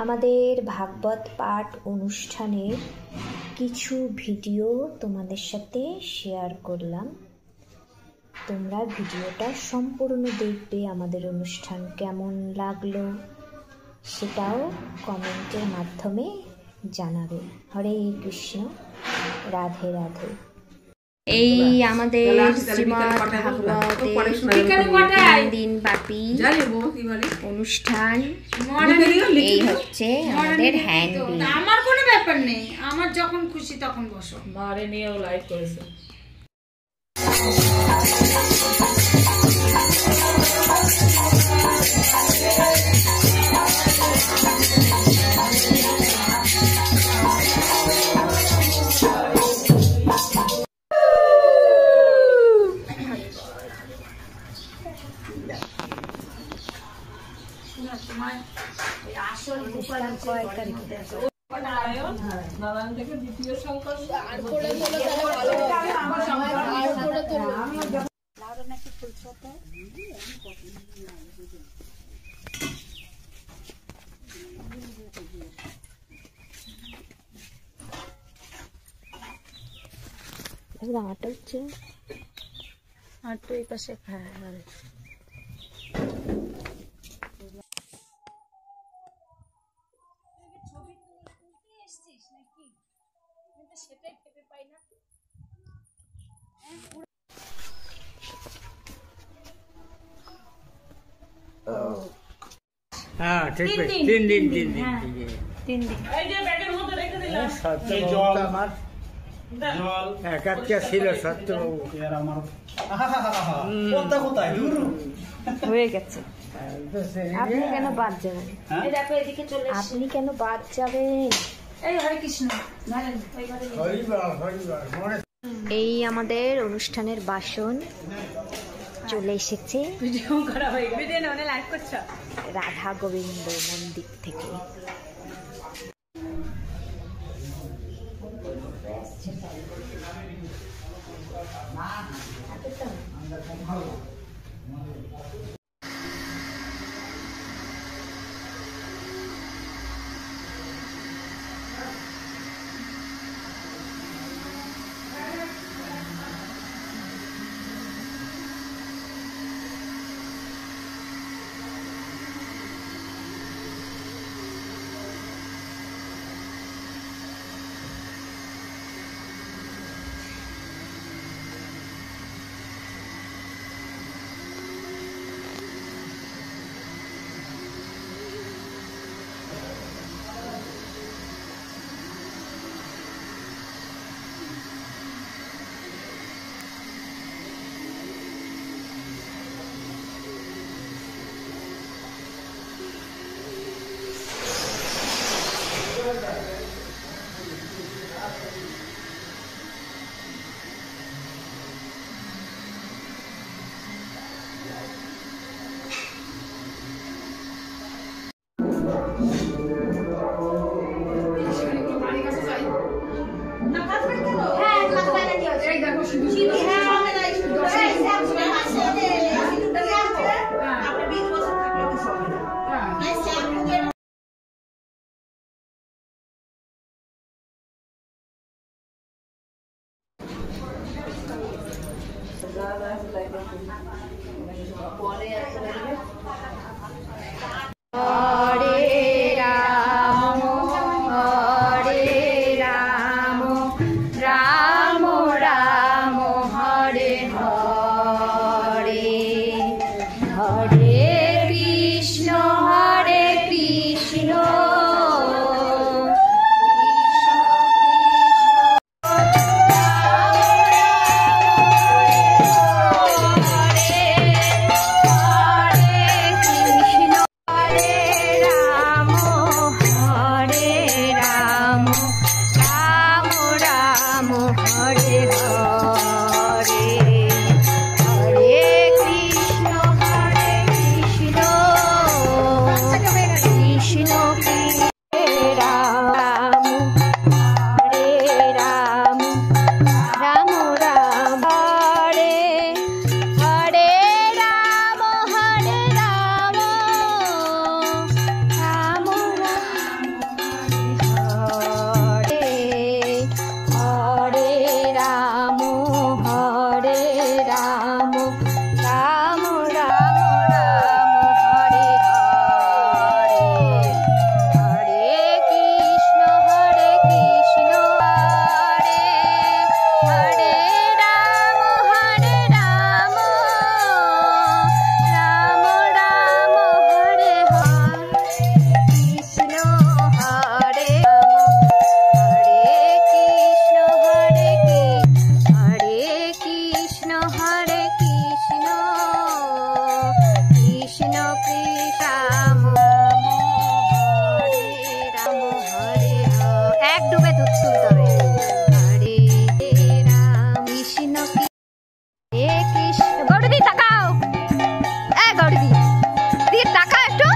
আমাদের ভাগবত পাঠ অনুষ্ঠানের কিছু ভিডিও তোমাদের সাথে শেয়ার করলাম। তোমরা ভিডিওটা সম্পূর্ণ দেখবে, আমাদের অনুষ্ঠান কেমন লাগলো সেটাও কমেন্টের মাধ্যমে জানাবে। হরে কৃষ্ণ, রাধে রাধে। এই আমাদের শ্রীমদ্ ভাগবতের 3 দিন ব্যাপী অনুষ্ঠান। এই হচ্ছে আমাদের হ্যান্ডবিল। আমার কোনো ব্যাপার নেই, আমার যখন খুশি তখন বসো। মারে নিয়েও লাইভ করেছে। নারায়ণ থেকে দ্বিতীয় সংকট আটা হচ্ছে আটটা এই পাশে। হ্যাঁ হ্যাঁ ঠিক আছে। 3 দিন এই যে ব্যাগের মধ্যে রেখে দিলাম। জল আমার জল একাচ্চা ছিল সত্যবাবু আমার কোথায় হয়ে গেছে। আপনি কেন বাদ যাবেন? আপনি কেন বাদ যাবেন? এই আমাদের অনুষ্ঠানের বাসন চলে এসেছে রাধা গোবিন্দ মন্দির থেকে। কৃষ্ণ কৃষ্ণ রাম হরে রাম হরে এক ডুবে দুধ তুলতে হবে হরে রাম কৃষ্ণ হে কৃষ্ণ গৌরী তাকাও গৌরী দিয়ে তাকাও একটু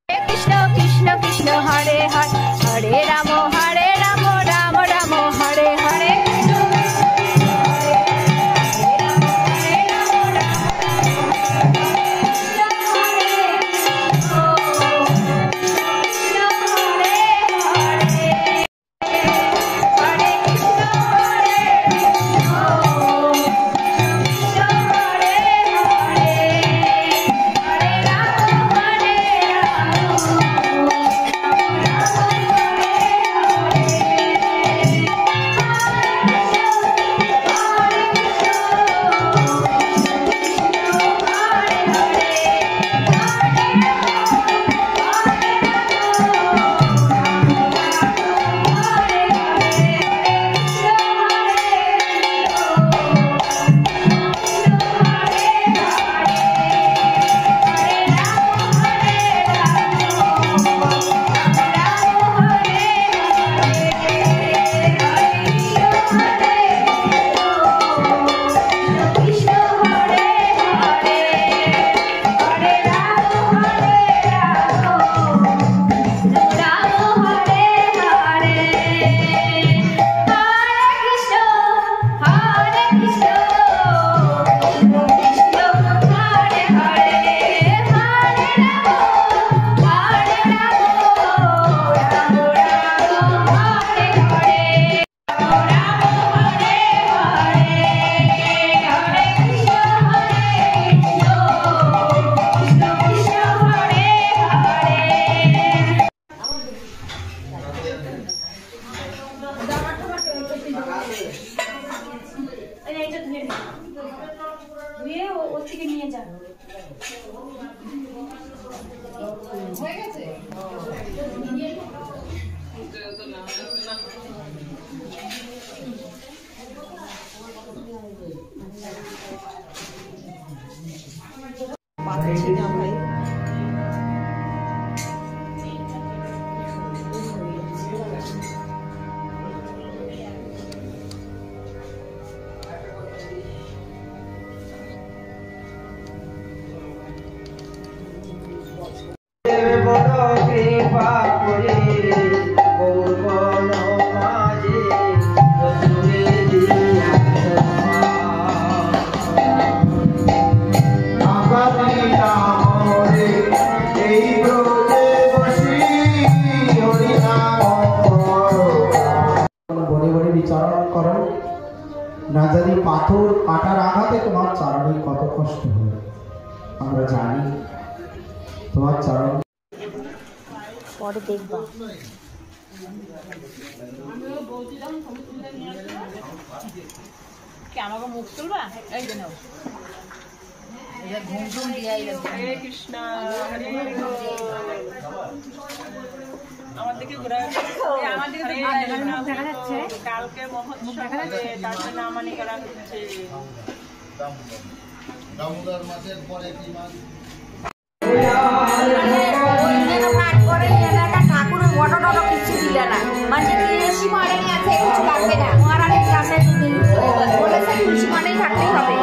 হে কৃষ্ণ কৃষ্ণ কৃষ্ণ হরে হরে হরে রাম রাম রাম হরে হরে পাচ্ছি না ভাই। না জানি পাথর কাটার আঘাতে তোমার চারণের কত কষ্ট হয়, আমরা জানি তোমার চারণ পরে দেখবা। আমাকে মুখ তুলবা এই যে নাও ঘুম ঘুম দিয়ে হরে কৃষ্ণ আমার দিকে ঘুরে আমার দিকে দেখা যাচ্ছে কালকে মহোৎসব তার জন্য আমানি করা হচ্ছে দামোদর মাসের পরে কি মাস ঠাকুর বড় বড় কিছু দিলে না মানে তুলসী মারানি আছে কিছু লাগবে না মারানি ক্লাসে বলেছে তুলসী মারানি থাকলেই হবে।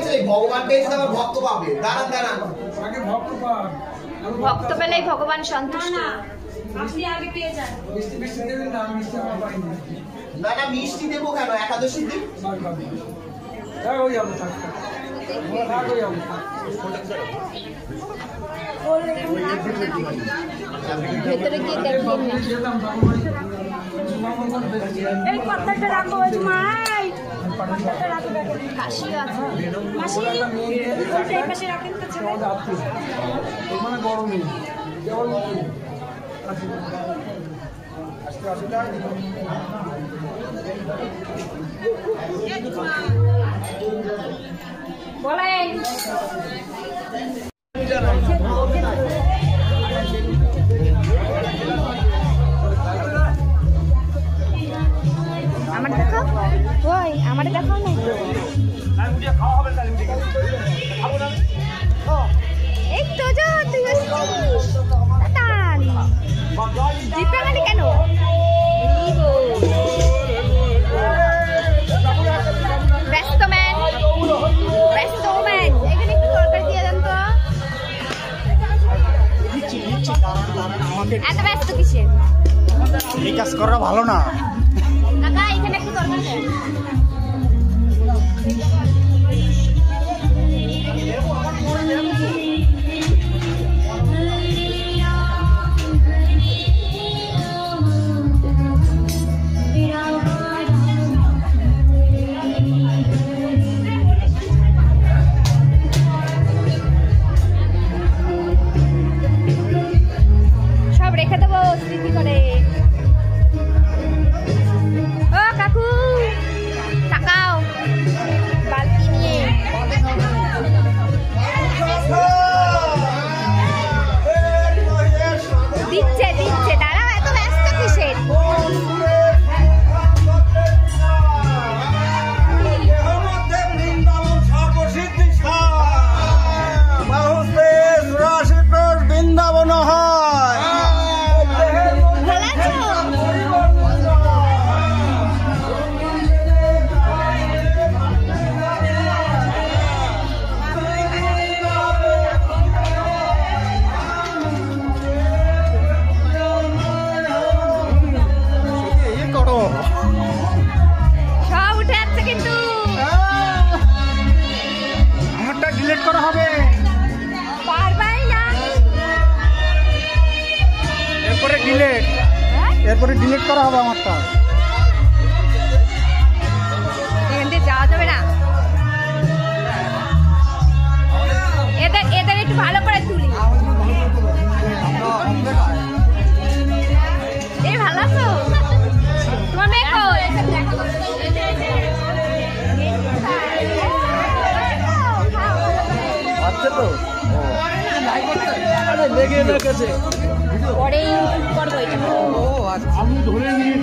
পেয়েছে, ভগবান পেয়েছে, আবার ভক্ত পাবে। দাঁড়ান দাঁড়ান, ভক্ত পেলেই ভগবান সন্তুষ্ট। আপনি আগে পেয়ে যান। না না মিষ্টি দেবো কেন, একাদশীর দিন। ভেতরে গিয়ে দেখবেন না। এই কথাটা রাখো মাই। কাশিও আছে। মাসি এই পাশে রাখেন তো ছেলে। মানে গরমে বলেন আমার দেখাও, ওই আমার দেখাও না। এই তো যা তুই আসছিস তান দীপাঙ্গালি কেন ব্যস্ত ম্যান, ব্যস্ত ম্যান, এখানে একটু তরকারি দিয়ে দেন তো। এত ব্যস্ত কিসের? এই কাজ করা ভালো না। কাকা এখানে একটু তরকারি দেন। সব রেখে দেবো স্মৃতি করে। ও কাকু তাকাও বালতি নিয়ে। দিচ্ছে দিচ্ছে, দাঁড়াও এত ব্যস্ত কিসের? বৃন্দাবন হয়। ভালো আছো? সব উঠে যাচ্ছে কিন্তু। আমারটা ডিলিট করা হবে। পারবাই না। এরপরে ডিলিট, এরপরে ডিলিট করা হবে আমারটা। এখান দিয়ে যাওয়া যাবে না। এদের এদের একটু ভালো করে তুলি। এই ভালো আছো? তোমার মেয়ে কই? আচ্ছা তো লেগে গেছে। পরে ইউটিউব করবো এটা। আমি ধরে নিয়ে